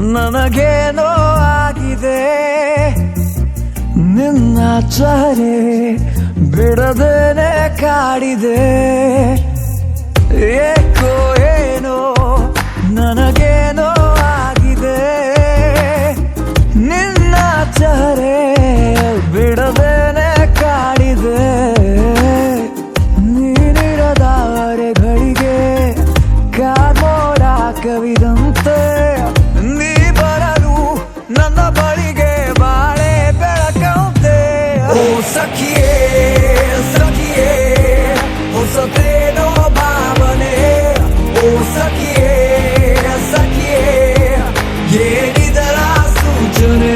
ನನಗೇನೋ ಆಗಿದೆ ನಿನ್ನ ಚಹರೆ ಬಿಡದೇನೆ ಕಾಡಿದೆ ಏಕೋ ಏನೋ ನನಗೇನೋ ಆಗಿದೆ ನಿನ್ನ ಚಹರೆ ಬಿಡದೇನೆ ಕಾಡಿದೆ ನೀನಿರದ ಅರೆಗಳಿಗೆ ಕಾರ್ಮೋಡ ಕವಿದಂತೆ ನೀ ಬರಲು ನನ್ನ ಬಳಿಗೆ ಬಾಳೆ ಬೆಳಕಂತೆ ಓ ಸಖಿಯೇ ಸಖಿಯೇ ಹೊಸತೇನೋ ಭಾವನೆ ಓ ಸಖಿಯೇ ಸಖಿಯೇ ಏನಿದರ ಸೂಚನೆ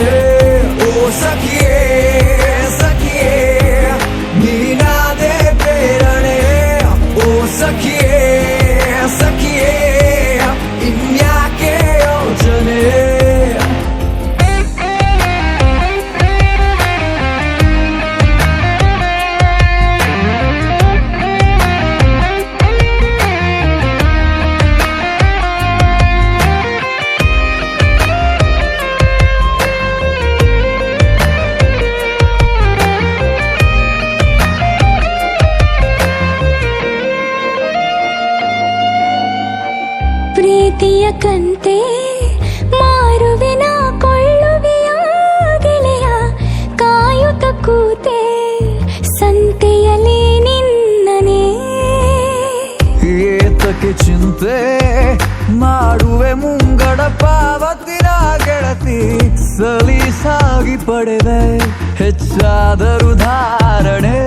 ಓ ಸಖಿಯೇ ಸಖಿಯೇ ನೀನಾದೆ ಪ್ರೇರಣೆ ಓ ಸಖಿಯೇ ಸಖಿಯೇ ಇನ್ಯಾಕೆ ಯೋಚನೆ ಪ್ರೀತಿಯ ಕಂತೆ ಮಾರುವೆನ ಕೊಳ್ಳುವೆಯ ಗೆಳೆಯ ಕಾಯುತ್ತ ಕೂತೆ ಸಂತೆಯಲ್ಲಿ ನಿನ್ನನೆ ಏತಕ್ಕೆ ಚಿಂತೆ ಮಾಡುವೆ ಮುಂಗಡ ಪಾವತಿನ ಗೆಳತಿ ಸಲೀಸಾಗಿ ಪಡೆದೆ ಹೆಚ್ಚಾದರೂ ಧಾರಣೆ